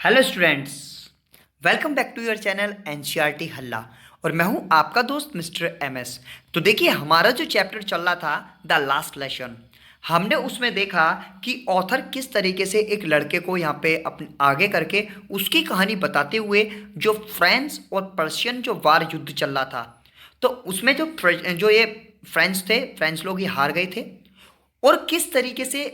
Hello students, welcome back to your channel NCERT हल्ला। और मैं हूं आपका दोस्त मिस्टर एमएस। तो देखिए, हमारा जो चैप्टर चल रहा था द लास्ट लेसन, हमने उसमें देखा कि ऑथर किस तरीके से एक लड़के को यहाँ पे अपने आगे करके उसकी कहानी बताते हुए जो फ्रांस और पर्शियन जो वार युद्ध चल रहा था, तो उसमें जो ये फ्रेंच लोग ये हार गए थे। और किस तरीके से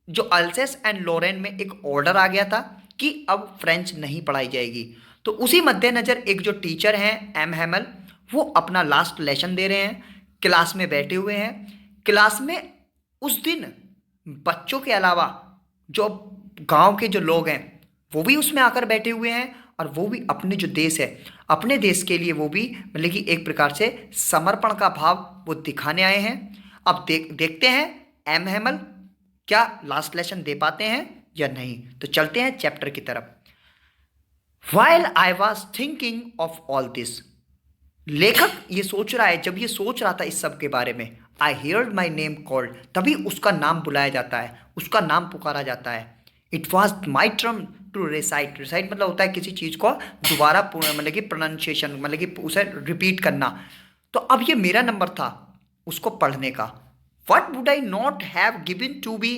जो अल्सेस एंड लोरेन में एक ऑर्डर आ गया था कि अब फ्रेंच नहीं पढ़ाई जाएगी। तो उसी मद्देनज़र एक जो टीचर हैं एम हैमल, वो अपना लास्ट लेसन दे रहे हैं, क्लास में बैठे हुए हैं। क्लास में उस दिन बच्चों के अलावा जो गांव के जो लोग हैं वो भी उसमें आकर बैठे हुए हैं, और वो भी अपने जो देश है, अपने देश के लिए वो भी मतलब कि एक प्रकार से समर्पण का भाव वो दिखाने आए हैं। अब देखते हैं एम हैमल क्या लास्ट लेसन दे पाते हैं या नहीं। तो चलते हैं चैप्टर की तरफ। While I was thinking of all this, लेखक ये सोच रहा है, जब ये सोच रहा था इस सब के बारे में, आई हियर्ड माई नेम कॉल्ड, तभी उसका नाम बुलाया जाता है, उसका नाम पुकारा जाता है। It was my turn to recite. Recite मतलब होता है किसी चीज़ को दोबारा मतलब कि प्रोनाउंसिएशन, मतलब कि उसे रिपीट करना। तो अब ये मेरा नंबर था उसको पढ़ने का। What would I not have given to be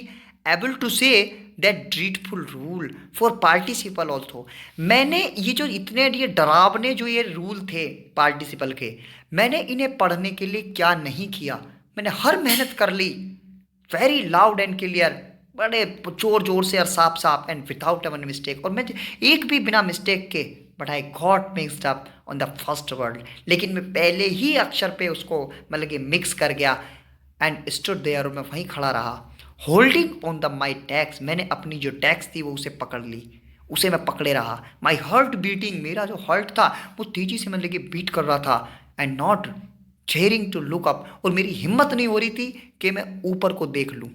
able to say that dreadful rule for participle also. मैंने ये जो इतने ये डरावने जो ये रूल थे पार्टिसिपल के, मैंने इन्हें पढ़ने के लिए क्या नहीं किया। मैंने हर मेहनत कर ली, वेरी लाउड एंड क्लियर, बड़े जोर जोर से और साफ साफ, एंड विदाउट एवन मिस्टेक, और मैं एक भी बिना मिस्टेक के। But I got mixed up on the first word, लेकिन मैं पहले ही अक्षर पे उसको मतलब कि मिक्स कर गया। एंड स्टूड देयर, और मैं वहीं खड़ा रहा। Holding on the my tax, मैंने अपनी जो टैक्स थी वो उसे पकड़ ली, उसे मैं पकड़े रहा। माई हार्ट बीटिंग, मेरा जो हार्ट था वो तेजी से मतलब कि बीट कर रहा था। And not daring to look up, और मेरी हिम्मत नहीं हो रही थी कि मैं ऊपर को देख लूं।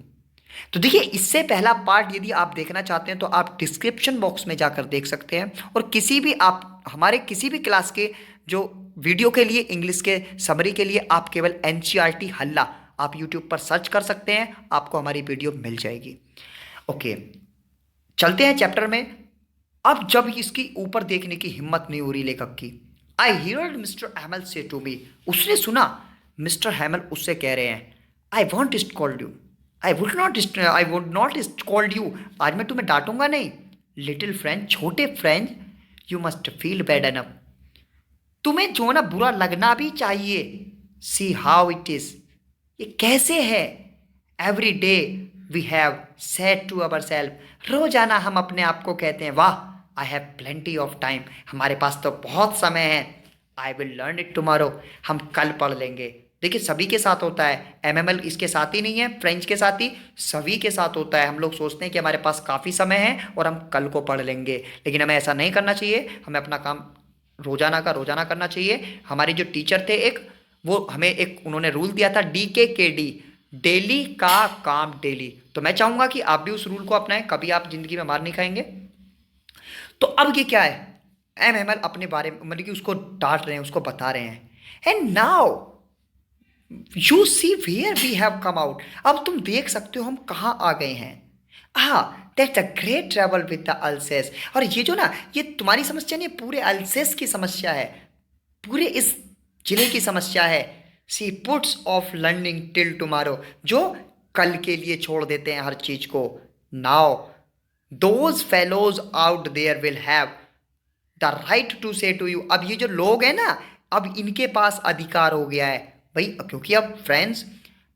तो देखिए, इससे पहला पार्ट यदि आप देखना चाहते हैं तो आप डिस्क्रिप्शन बॉक्स में जाकर देख सकते हैं, और किसी भी आप हमारे किसी भी क्लास के जो वीडियो के लिए, इंग्लिश के समरी के लिए, आप केवल एनसीईआरटी हल्ला आप यूट्यूब पर सर्च कर सकते हैं, आपको हमारी वीडियो मिल जाएगी। ओके, चलते हैं चैप्टर में। अब जब इसकी ऊपर देखने की हिम्मत नहीं हो रही लेखक की, आई हियर्ड मिस्टर हैमल से टू मी, उसने सुना मिस्टर हैमल उससे कह रहे हैं, I want scold you, I would not scold you, आज मैं तुम्हें डांटूंगा नहीं। लिटिल फ्रेंड, छोटे friend, you must feel bad enough, तुम्हें जो ना बुरा लगना भी चाहिए। सी हाउ इट इज, ये कैसे है। Every day we have said to our self, रोजाना हम अपने आप को कहते हैं, वाह I have plenty of time, हमारे पास तो बहुत समय है। I will learn it tomorrow, हम कल पढ़ लेंगे। देखिए, सभी के साथ होता है, एमएमएल इसके साथ ही नहीं है, फ्रेंच के साथ ही, सभी के साथ होता है। हम लोग सोचते हैं कि हमारे पास काफ़ी समय है और हम कल को पढ़ लेंगे, लेकिन हमें ऐसा नहीं करना चाहिए। हमें अपना काम रोजाना का रोजाना करना चाहिए। हमारे जो टीचर थे एक, वो हमें एक उन्होंने रूल दिया था, DKKD, डेली का काम डेली। तो मैं चाहूंगा कि आप भी उस रूल को अपनाएं, कभी आप जिंदगी में मार नहीं खाएंगे। तो अब ये क्या है, एम एमएल अपने बारे में मतलब कि उसको डांट रहे हैं, उसको बता रहे हैं। And now you see where we have come out, अब तुम देख सकते हो हम कहाँ आ गए हैं। That's a great travel with the अल्सेस, और ये जो ना, ये तुम्हारी समस्या नहीं, पूरे अल्सेस की समस्या है, पूरे इस जिले की समस्या है। She puts off learning till tomorrow, जो कल के लिए छोड़ देते हैं हर चीज को। Now those fellows out there will have the right to say to you, अब ये जो लोग हैं ना, अब इनके पास अधिकार हो गया है भाई, क्योंकि अब फ्रांस,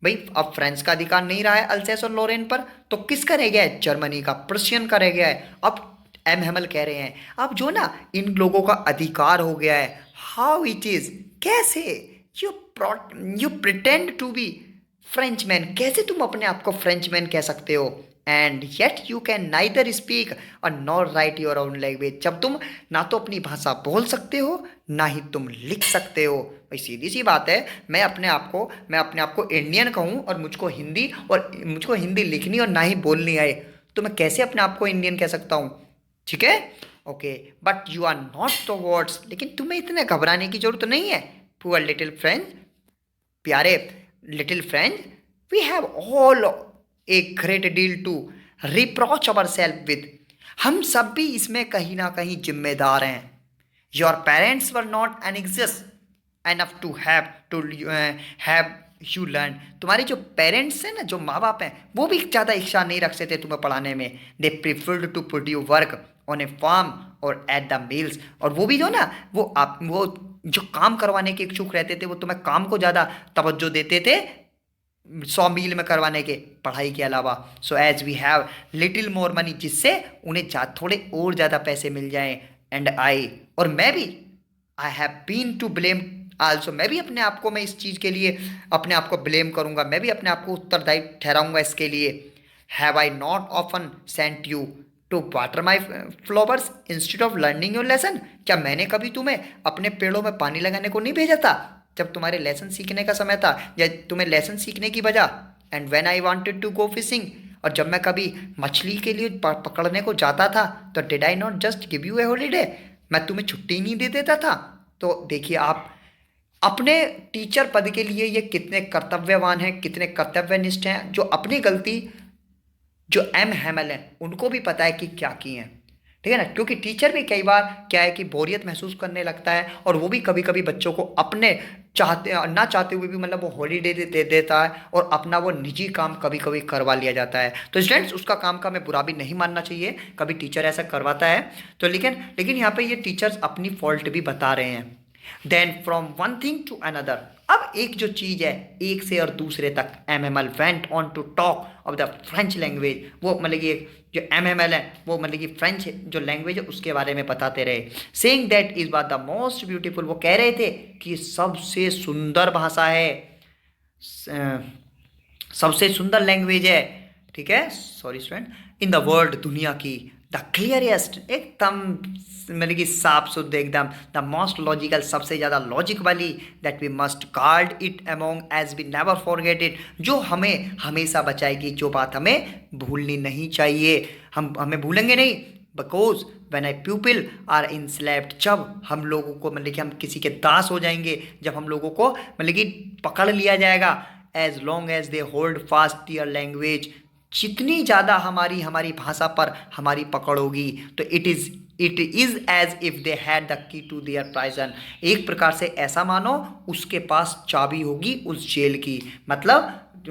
भाई अब फ्रांस का अधिकार नहीं रहा है अल्सेस और लोरेन पर, तो किसका रह गया है, जर्मनी का, प्रुशियन का रह गया है। अब एम हेमल कह रहे हैं अब जो ना इन लोगों का अधिकार हो गया है। हाउ इट इज, कैसे, you you pretend to be Frenchman, कैसे तुम अपने आप को फ्रेंचमैन कह सकते हो। And yet you can neither speak or nor write your own language, जब तुम ना तो अपनी भाषा बोल सकते हो ना ही तुम लिख सकते हो। भाई सीधी सी बात है, मैं अपने आप को इंडियन कहूँ और मुझको हिंदी लिखनी और ना ही बोलनी आए, तो मैं कैसे अपने आप को इंडियन कह सकता हूँ। ठीक है, okay, but you are not the words, लेकिन तुम्हें इतने घबराने की जरूरत नहीं है। पुअर लिटिल फ्रेंड, प्यारे little friend, we have all a great deal to reproach our self with, हम सब भी इसमें कहीं ना कहीं जिम्मेदार हैं। Your parents were not anxious enough to have you learn. तुम्हारे जो पेरेंट्स हैं ना, जो माँ बाप हैं, वो भी ज़्यादा इच्छा नहीं रखते थे तुम्हें पढ़ाने में। They preferred to put you work on a farm or at the mills. और वो भी जो ना, वो जो काम करवाने के इच्छुक रहते थे, वो तुम्हें काम को ज़्यादा तवज्जो देते थे 100 मील में करवाने के, पढ़ाई के अलावा। So as we have little more money, जिससे उन्हें थोड़े और ज़्यादा पैसे मिल जाएं। एंड आई, और मैं भी, I have been to blame also, मैं भी अपने आप को, मैं इस चीज़ के लिए अपने आप को ब्लेम करूंगा, मैं भी अपने आप को उत्तरदायी ठहराऊंगा इसके लिए। Have I not often sent you to water my flowers instead of learning your lesson. क्या मैंने कभी तुम्हें अपने पेड़ों में पानी लगाने को नहीं भेजा था जब तुम्हारे लेसन सीखने का समय था, या तुम्हें लेसन सीखने की वजह? And when I wanted to go fishing, और जब मैं कभी मछली के लिए पकड़ने को जाता था, तो did I not just give U A holiday, मैं तुम्हें छुट्टी नहीं दे देता था? तो देखिए आप अपने टीचर पद के लिए ये कितने कर्तव्यवान हैं, कितने कर्तव्यनिष्ठ हैं, जो अपनी गलती, जो एम हैमल हैं, उनको भी पता है कि क्या की हैं। ठीक है ना, क्योंकि टीचर भी कई बार क्या है कि बोरियत महसूस करने लगता है, और वो भी कभी कभी बच्चों को अपने चाहते ना चाहते हुए भी मतलब वो हॉलीडे दे देता है, और अपना वो निजी काम कभी कभी करवा लिया जाता है। तो स्टूडेंट्स, उसका काम का हमें बुरा भी नहीं मानना चाहिए, कभी टीचर ऐसा करवाता है तो, लेकिन लेकिन यहाँ पे ये टीचर्स अपनी फॉल्ट भी बता रहे हैं। Then from one thing to another, अब एक जो चीज़ है, एक से और दूसरे तक, M M L went on to talk of the French language. वो मतलब कि जो एम एम एल है, वो मतलब कि फ्रेंच जो लैंग्वेज है उसके बारे में बताते रहे। सेइंग दैट इज बात द मोस्ट ब्यूटीफुल, वो कह रहे थे कि सबसे सुंदर भाषा है, सबसे सुंदर लैंग्वेज है, ठीक है, sorry student, in the world, दुनिया की, द क्लियरेस्ट, एकदम मतलब कि साफ शुद्ध एकदम, द मोस्ट लॉजिकल, सबसे ज़्यादा लॉजिक वाली, that we must guard it among as we never forget it, जो हमें हमेशा बचाएगी, जो बात हमें भूलनी नहीं चाहिए, हमें भूलेंगे नहीं। Because when I people are in slept, जब हम लोगों को मतलब कि हम किसी के दास हो जाएंगे, जब हम लोगों को मतलब कि पकड़ लिया जाएगा, as long as they hold fast their language, जितनी ज़्यादा हमारी भाषा पर हमारी पकड़ होगी, तो it is as if they had the key to their prison, एक प्रकार से ऐसा मानो उसके पास चाबी होगी उस जेल की। मतलब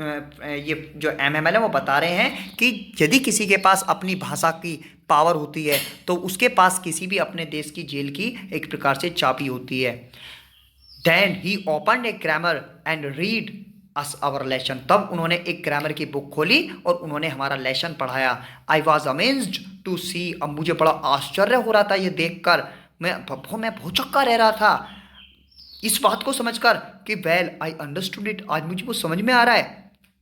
ये जो एम एम एल है वो बता रहे हैं कि यदि किसी के पास अपनी भाषा की पावर होती है, तो उसके पास किसी भी अपने देश की जेल की एक प्रकार से चाबी होती है। Then he open a grammar and read us our lesson, तब उन्होंने एक ग्रामर की बुक खोली और उन्होंने हमारा लेसन पढ़ाया। आई वॉज अमेज्ड टू सी, अब मुझे बड़ा आश्चर्य हो रहा था ये देखकर, मैं बहुत चक्का रह रहा था इस बात को समझकर कि वेल आई अंडरस्टूड इट, आज मुझे वो समझ में आ रहा है।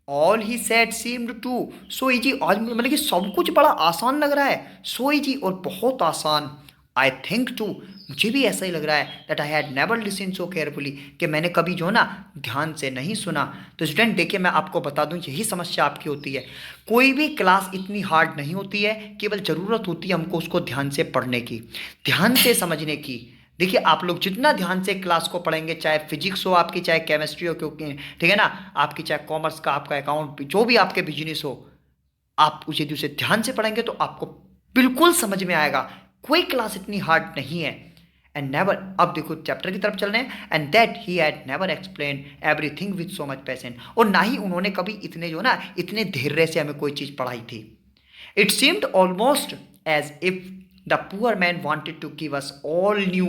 All he said seemed to so easy, आज मतलब कि सब कुछ बड़ा आसान लग रहा है, सो इजी, और बहुत आसान। आई थिंक टू, मुझे भी ऐसा ही लग रहा है, that I had never listen so carefully, कि मैंने कभी जो ना ध्यान से नहीं सुना। तो स्टूडेंट देखिए, मैं आपको बता दूं, यही समस्या आपकी होती है, कोई भी क्लास इतनी हार्ड नहीं होती है, केवल ज़रूरत होती है हमको उसको ध्यान से पढ़ने की, ध्यान से समझने की। देखिए आप लोग जितना ध्यान से क्लास को पढ़ेंगे, चाहे फिजिक्स हो आपकी, चाहे केमिस्ट्री हो, क्योंकि ठीक है ना, आपकी चाहे कॉमर्स का, आपका अकाउंट, जो भी आपके बिजनेस हो, आप उसे दूसरे ध्यान से पढ़ेंगे तो आपको बिल्कुल समझ में आएगा। कोई क्लास इतनी हार्ड नहीं है। एंड नेवर, अब देखो चैप्टर की तरफ चल रहे हैं, and that he had never explain everything with so much passion, और ना ही उन्होंने कभी इतने जो ना इतने धैर्य से हमें कोई चीज़ पढ़ाई थी। It seemed almost as if the poor man wanted to give us all new,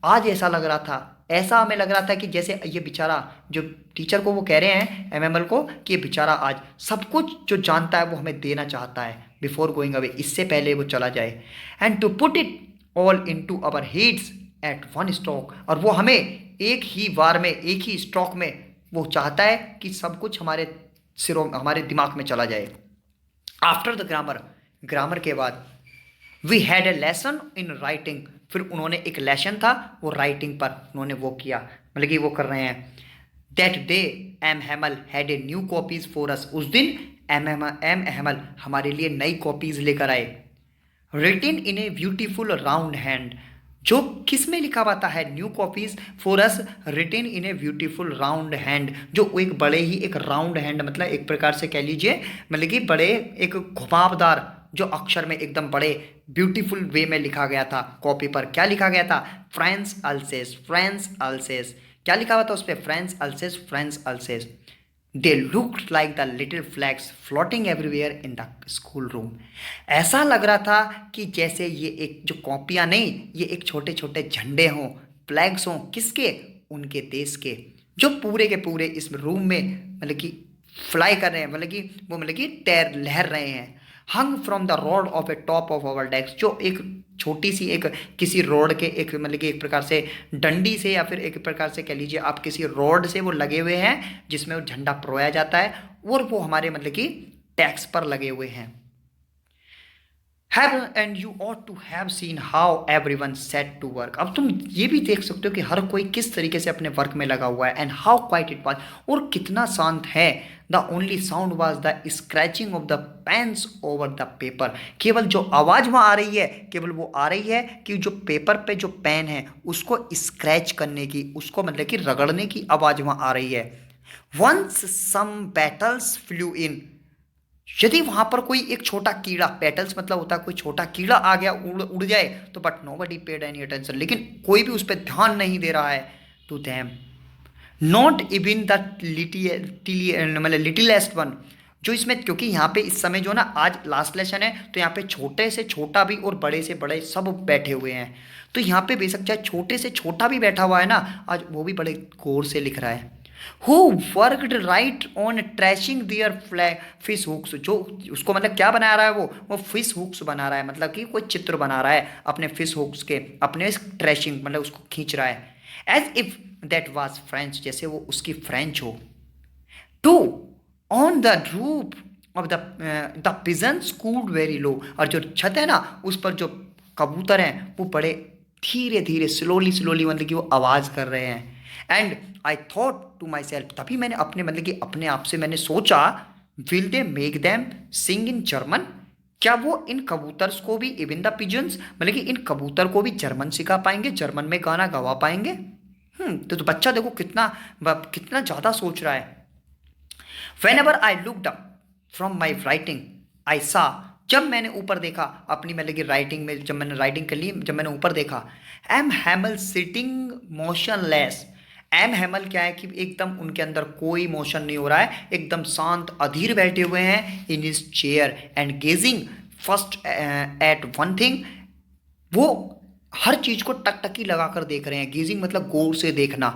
आज ऐसा लग रहा था, ऐसा हमें लग रहा था कि जैसे ये बेचारा, जो टीचर को वो कह रहे हैं एमएमएल को, कि ये बेचारा आज सब कुछ जो जानता है वो हमें देना चाहता है, बिफोर गोइंग अवे, इससे पहले वो चला जाए। And to put it all in to our heads at one stroke, और वो हमें एक ही बार में, एक ही स्ट्रोक में वो चाहता है कि सब कुछ हमारे सिरों, हमारे दिमाग में चला जाए। आफ्टर द ग्रामर, ग्रामर के बाद we had a lesson in writing, फिर उन्होंने एक लेसन था वो राइटिंग पर उन्होंने वो किया, मतलब कि वो कर रहे हैं। That day M Hamel had a new copies for us, उस दिन एम हैमल हमारे लिए नई कॉपीज लेकर आए। रिटिन इन ए ब्यूटीफुल राउंड हैंड, जो किस में लिखा हुआ है, new copies for us रिटिन in a beautiful round hand, जो एक बड़े ही एक राउंड हैंड, मतलब एक प्रकार से कह लीजिए मतलब कि बड़े एक घुमावदार जो अक्षर में एकदम बड़े ब्यूटीफुल वे में लिखा गया था कॉपी पर। क्या लिखा गया था? France अल्सेस, France अल्सेस। क्या लिखा हुआ था उस पर? France अल्सेस, France अल्सेस। They looked like the little flags floating everywhere in the school room. ऐसा लग रहा था कि जैसे ये एक जो कॉपियाँ नहीं, ये एक छोटे छोटे झंडे हों, फ्लैग्स हों। किसके? उनके देश के, जो पूरे के पूरे इस रूम में मतलब कि फ्लाई कर रहे हैं, मतलब कि वो मतलब कि तैर लहर रहे हैं। Hung from the rod of a top of our desk, जो एक छोटी सी एक किसी रोड के एक मतलब कि एक प्रकार से डंडी से या फिर एक प्रकार से कह लीजिए आप किसी रोड से वो लगे हुए हैं जिसमें वो झंडा परोया जाता है, और वो हमारे मतलब कि टैक्स पर लगे हुए हैं। Have and you ought to have seen how everyone set to work। अब तुम ये भी देख सकते हो कि हर कोई किस तरीके से अपने वर्क में लगा हुआ है। And how quite it was, और कितना शांत है। The only sound was the scratching of the pens over the paper. केवल जो आवाज़ वहाँ आ रही है, केवल वो आ रही है कि जो पेपर पे जो पेन है उसको स्क्रैच करने की, उसको मतलब कि रगड़ने की आवाज़ वहाँ आ रही है। वंस सम बैटल्स फ्लू इन, यदि वहां पर कोई एक छोटा कीड़ा, पेटल्स मतलब होता है कोई छोटा कीड़ा आ गया, उड़ उड़ जाए तो, but nobody paid any attention, लेकिन कोई भी उस पर ध्यान नहीं दे रहा है। To them not even the मतलब लिटिलेस्ट वन, जो इसमें, क्योंकि यहाँ पे इस समय जो ना आज लास्ट लेसन है तो यहाँ पे छोटे से छोटा भी और बड़े से बड़े सब बैठे हुए हैं। तो यहाँ पे बेशक चाहे छोटे से छोटा भी बैठा हुआ है ना, आज वो भी बड़े गौर से लिख रहा है। Who worked right on trashing their flag fish hooks, जो उसको मतलब क्या बना रहा है वो फिश हुक्स बना रहा है, मतलब कि कोई चित्र बना रहा है अपने फिश हुक्स के, अपने ट्रैशिंग मतलब उसको खींच रहा है। As if that was French, जैसे वो उसकी फ्रेंच हो। To on the roof of the pigeon cooed very low, और जो छत है ना उस पर जो कबूतर हैं वो बड़े धीरे धीरे स्लोली स्लोली मतलब कि वो आवाज़ कर रहे हैं। And I thought to my self, तभी मैंने अपने मतलब कि अपने आप से मैंने सोचा, will they make them sing in German, क्या वो इन कबूतर्स को भी, इवन द पिजन्स मतलब कि इन कबूतर को भी जर्मन सिखा पाएंगे, जर्मन में गाना गवा पाएंगे। तो बच्चा देखो कितना कितना ज़्यादा सोच रहा है। Whenever I looked up from my writing, I saw, जब मैंने ऊपर देखा अपनी मतलब कि राइटिंग में, जब मैंने राइटिंग कर ली, जब मैंने ऊपर देखा, M Hamel sitting motionless. M Hamel क्या है कि एकदम उनके अंदर कोई मोशन नहीं हो रहा है, एकदम शांत अधीर बैठे हुए हैं in his chair and gazing first at one thing. वो हर चीज को टकटकी लगाकर देख रहे हैं। गेजिंग मतलब गौर से देखना,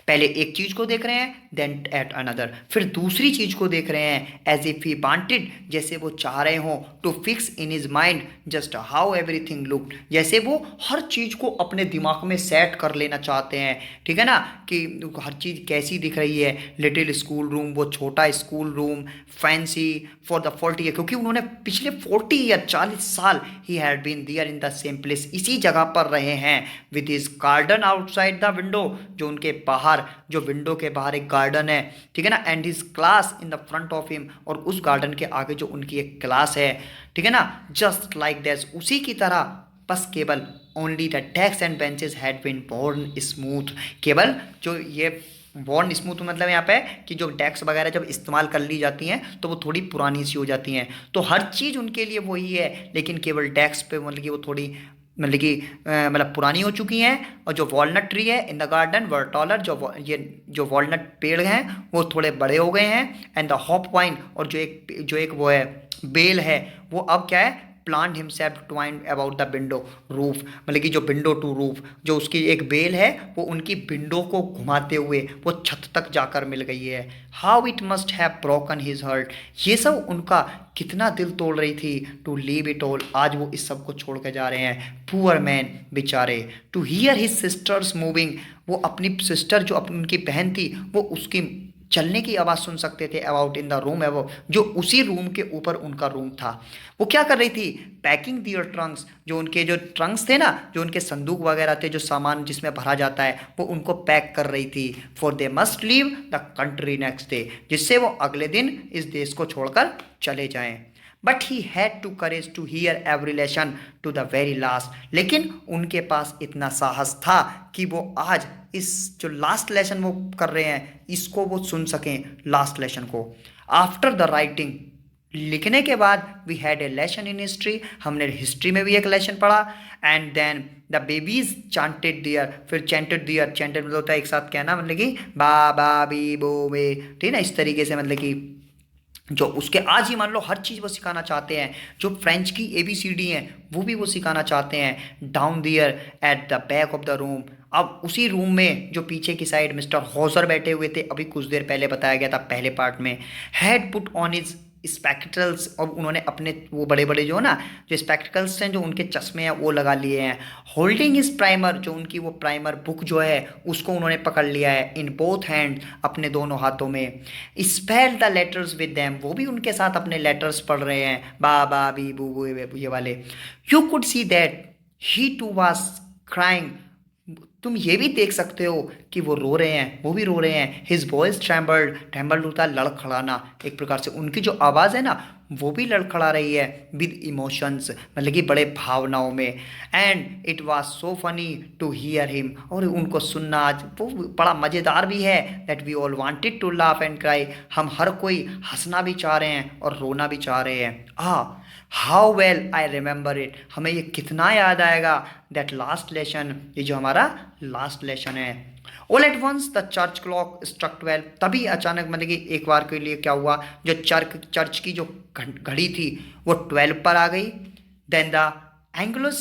पहले एक चीज को देख रहे हैं, देन एट अनदर, फिर दूसरी चीज को देख रहे हैं। एज इफ ही वांटेड, जैसे वो चाह रहे हो, to fix in his mind just how everything looked, जैसे वो हर चीज को अपने दिमाग में सेट कर लेना चाहते हैं। ठीक है ना, कि हर चीज कैसी दिख रही है। लिटिल स्कूल रूम, वो छोटा school room, fancy for the 40 year, क्योंकि उन्होंने पिछले 40 या 40 साल ही had been there in the same place, इसी जगह पर रहे हैं। With his garden outside the window, जो उनके बाहर, जो विंडो के बाहर एक गार्डन है, ठीक है ना। And his class in the front of him, और उस गार्डन के आगे जो उनकी एक क्लास है, ठीक है ना। जस्ट लाइक दैट, उसी की तरह, बस केवल only the desk and benches had been worn smooth, केवल जो ये बोर्न स्मूथ मतलब यहाँ पे कि जो डेस्क वगैरह जब इस्तेमाल कर ली जाती हैं तो वो थोड़ी पुरानी सी हो जाती हैं। तो हर चीज़ उनके लिए वही है, लेकिन केवल डेस्क पे मतलब कि वो थोड़ी मतलब कि मतलब पुरानी हो चुकी हैं। और जो वॉलनट ट्री है in the garden were taller, ये जो वॉलनट पेड़ हैं वो थोड़े बड़े हो गए हैं। एंड द हॉप वाइन, और जो एक वो है बेल है, वो अब क्या है, plant himself twined about the window roof, मतलब कि जो विंडो टू रूफ, जो उसकी एक बेल है वो उनकी विंडो को घुमाते हुए वो छत तक जाकर मिल गई है। How it must have broken his heart, ये सब उनका कितना दिल तोड़ रही थी। टू लीव इट ऑल, आज वो इस सब को छोड़ के जा रहे हैं। पुअर मैन, बेचारे। To hear his sisters moving, वो अपनी सिस्टर जो अपनी उनकी बहन थी वो उसकी चलने की आवाज़ सुन सकते थे। About in the room about, जो उसी रूम के ऊपर उनका रूम था। वो क्या कर रही थी, पैकिंग दियर ट्रंक्स, जो उनके जो ट्रंक्स थे ना, जो उनके संदूक वगैरह थे, जो सामान जिसमें भरा जाता है, वो उनको पैक कर रही थी। For they must leave the country next day, जिससे वो अगले दिन इस देश को छोड़कर चले जाएं। But he had to courage to hear every lesson to the very last, लेकिन उनके पास इतना साहस था कि वो आज इस जो लास्ट लेसन वो कर रहे हैं इसको वो सुन सकें, लास्ट लेसन को। आफ्टर द राइटिंग लिखने के बाद we had a lesson in history, हमने हिस्ट्री में भी एक लेसन पढ़ा। And then the babies chanted their, फिर चैंटेड दियर, चैंटेड मतलब होता है एक साथ कहना, मतलब कि बा बा बी बो बे, ठीक है ना, इस तरीके से, मतलब कि जो उसके आज ही मान लो हर चीज़ वो सिखाना चाहते हैं, जो फ्रेंच की ABCD हैं वो भी वो सिखाना चाहते हैं। Down there at the back of the room, अब उसी रूम में जो पीछे की साइड मिस्टर हॉजर बैठे हुए थे, अभी कुछ देर पहले बताया गया था पहले पार्ट में, had put on is spectacles, और उन्होंने अपने वो बड़े बड़े जो ना जो स्पेक्टिकल्स हैं, जो उनके चश्मे हैं वो लगा लिए हैं। होल्डिंग इज प्राइमर, जो उनकी वो प्राइमर बुक जो है उसको उन्होंने पकड़ लिया है इन बोथ हैंड, अपने दोनों हाथों में। Spell the letters with them, वो भी उनके साथ अपने लेटर्स पढ़ रहे हैं, बा बा बी बू बू ये वाले। You could see that he too was crying, तुम ये भी देख सकते हो कि वो रो रहे हैं, वो भी रो रहे हैं। हिज वॉइस ट्रैम्बल्ड, ट्रैम्बल्ड होता है लड़खड़ाना, एक प्रकार से उनकी जो आवाज़ है ना वो भी लड़खड़ा रही है विद इमोशंस, मतलब कि बड़े भावनाओं में। And it was so funny to hear him, और उनको सुनना आज वो बड़ा मज़ेदार भी है। That we all wanted to laugh and cry, हम हर कोई हंसना भी चाह रहे हैं और रोना भी चाह रहे हैं। How well I remember it, हमें ये कितना याद आएगा, दैट लास्ट लेसन, ये जो हमारा लास्ट लेसन है। All at once the church clock struck 12, तभी अचानक मतलब कि एक बार के लिए क्या हुआ, जो चर्च की जो घड़ी थी वो 12 पर आ गई। Then the Angelus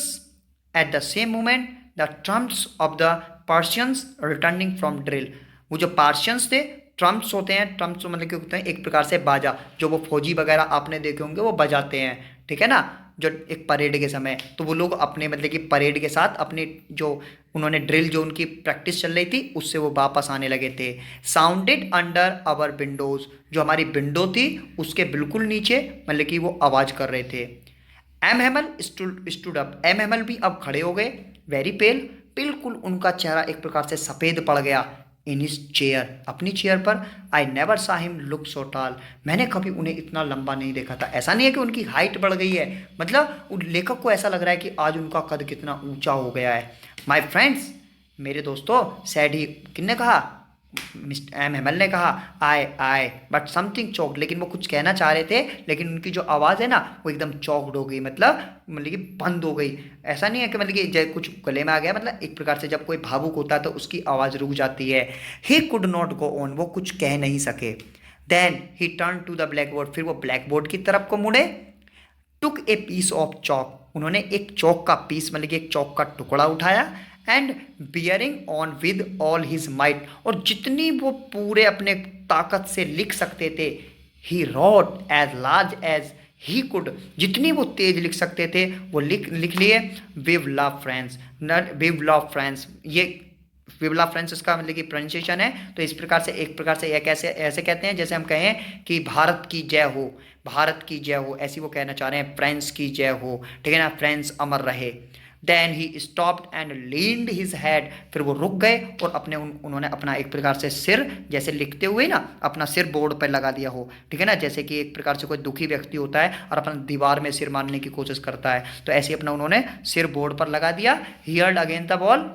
at the same moment the trumpets of the Prussians returning from drill, वो जो पार्शियंस थे, ट्रम्प्स होते हैं, ट्रम्प्स मतलब क्या होते हैं, एक प्रकार से बाजा, जो वो फौजी वगैरह आपने देखे होंगे वो बजाते हैं, ठीक है ना, जो एक परेड के समय, तो वो लोग अपने मतलब कि परेड के साथ अपनी जो उन्होंने ड्रिल जो उनकी प्रैक्टिस चल रही थी उससे वो वापस आने लगे थे। साउंडेड अंडर आवर विंडोज़, जो हमारी विंडो थी उसके बिल्कुल नीचे मतलब कि वो आवाज़ कर रहे थे। M Hemal stood up, M Hemal भी अब खड़े हो गए, वेरी पेल, बिल्कुल उनका चेहरा एक प्रकार से सफ़ेद पड़ गया। इन हिज चेयर, अपनी चेयर पर। आई नेवर सा हिम लुक सो टॉल, मैंने कभी उन्हें इतना लंबा नहीं देखा था। ऐसा नहीं है कि उनकी हाइट बढ़ गई है, मतलब उन लेखक को ऐसा लग रहा है कि आज उनका कद कितना ऊंचा हो गया है। माय फ्रेंड्स, मेरे दोस्तों, सैड ही, किसने कहा, मिस्टर एम हेमल ने कहा, आई बट समथिंग चौक, लेकिन वो कुछ कहना चाह रहे थे लेकिन उनकी जो आवाज़ है ना वो एकदम चौकड हो गई, मतलब कि बंद हो गई। ऐसा नहीं है कि मतलब कि जब कुछ गले में आ गया, मतलब एक प्रकार से जब कोई भावुक होता है तो उसकी आवाज़ रुक जाती है। He could not go on, वो कुछ कह नहीं सके। Then he turn to the black board, फिर वो ब्लैक बोर्ड की तरफ को मुड़े। टुक ए पीस ऑफ चौक, उन्होंने एक चौक का पीस मतलब कि एक चौक का टुकड़ा उठाया। And bearing on with all his might, और जितनी वो पूरे अपने ताकत से लिख सकते थे, he wrote as large as he could, जितनी वो तेज लिख सकते थे वो लिख लिए। Vive love friends, not vive love friends, ये विवला फ्रेंड्स इसका मतलब कि प्रोनाउंसिएशन है। तो इस प्रकार से एक प्रकार से एक ऐसे ऐसे कहते हैं जैसे हम कहें कि भारत की जय हो, भारत की जय हो, ऐसी वो कहना चाह रहे हैं, फ्रांस की जय हो, ठीक है ना, फ्रांस अमर रहे। Then he stopped and leaned his head, फिर वो रुक गए और अपने उन्होंने अपना एक प्रकार से सिर, जैसे लिखते हुए ना अपना सिर बोर्ड पर लगा दिया हो, ठीक है ना, जैसे कि एक प्रकार से कोई दुखी व्यक्ति होता है और अपना दीवार में सिर मारने की कोशिश करता है, तो ऐसे अपना उन्होंने सिर बोर्ड पर लगा दिया। He heard again the ball,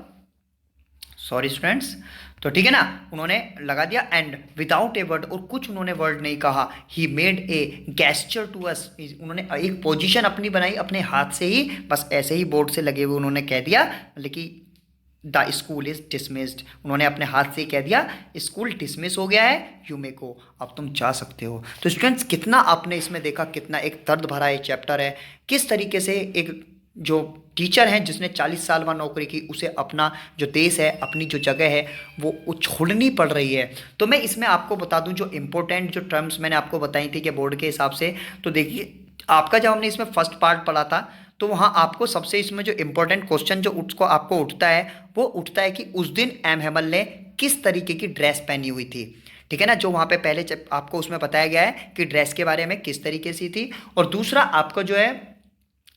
sorry students, तो ठीक है ना, उन्होंने लगा दिया। एंड विदाउट ए वर्ड, और कुछ उन्होंने वर्ड नहीं कहा। He made a gesture to us, उन्होंने एक पोजीशन अपनी बनाई अपने हाथ से ही, बस ऐसे ही बोर्ड से लगे हुए उन्होंने कह दिया, मतलब कि द स्कूल इज डिसमिस्ड, उन्होंने अपने हाथ से ही कह दिया स्कूल डिसमिस हो गया है, यू मे गो, अब तुम जा सकते हो। तो स्टूडेंट्स, कितना आपने इसमें देखा, कितना एक दर्द भरा ये चैप्टर है, किस तरीके से एक जो टीचर हैं जिसने 40 साल बाद नौकरी की, उसे अपना जो देश है, अपनी जो जगह है वो छोड़नी पड़ रही है। तो मैं इसमें आपको बता दूं जो इम्पोर्टेंट जो टर्म्स मैंने आपको बताई थी कि बोर्ड के हिसाब से, तो देखिए आपका जब हमने इसमें फर्स्ट पार्ट पढ़ा था तो वहाँ आपको सबसे इसमें जो इम्पोर्टेंट क्वेश्चन जो उसको आपको उठता है वो उठता है कि उस दिन एम हेमल ने किस तरीके की ड्रेस पहनी हुई थी, ठीक है ना, जो वहाँ पे पहले आपको उसमें बताया गया है कि ड्रेस के बारे में किस तरीके से थी। और दूसरा आपका जो है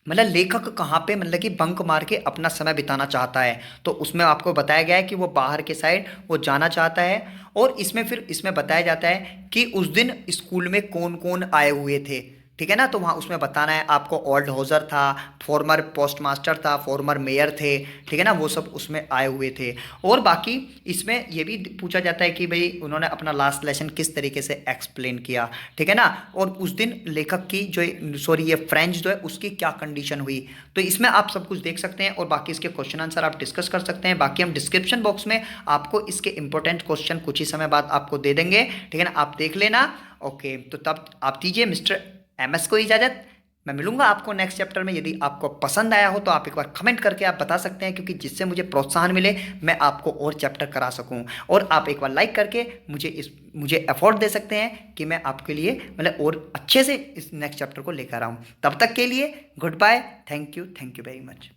मतलब लेखक कहाँ पे मतलब कि बंक मार के अपना समय बिताना चाहता है, तो उसमें आपको बताया गया है कि वो बाहर के साइड वो जाना चाहता है। और इसमें फिर इसमें बताया जाता है कि उस दिन स्कूल में कौन कौन आए हुए थे, ठीक है ना। तो वहाँ उसमें बताना है आपको ओल्ड होजर था, फॉर्मर पोस्टमास्टर था, फॉर्मर मेयर थे, ठीक है ना, वो सब उसमें आए हुए थे। और बाकी इसमें ये भी पूछा जाता है कि भाई उन्होंने अपना लास्ट लेसन किस तरीके से एक्सप्लेन किया, ठीक है ना। और उस दिन लेखक की जो सॉरी ये फ्रेंच जो है उसकी क्या कंडीशन हुई। तो इसमें आप सब कुछ देख सकते हैं और बाकी इसके क्वेश्चन आंसर आप डिस्कस कर सकते हैं। बाकी हम डिस्क्रिप्शन बॉक्स में आपको इसके इंपॉर्टेंट क्वेश्चन कुछ ही समय बाद आपको दे देंगे, ठीक है ना, आप देख लेना। ओके, तो तब आप दीजिए मिस्टर एमएस को इजाज़त। मैं मिलूंगा आपको नेक्स्ट चैप्टर में। यदि आपको पसंद आया हो तो आप एक बार कमेंट करके आप बता सकते हैं, क्योंकि जिससे मुझे प्रोत्साहन मिले मैं आपको और चैप्टर करा सकूं। और आप एक बार लाइक करके मुझे एफर्ट दे सकते हैं कि मैं आपके लिए मतलब और अच्छे से इस नेक्स्ट चैप्टर को लेकर आऊं। तब तक के लिए goodbye, thank you very much.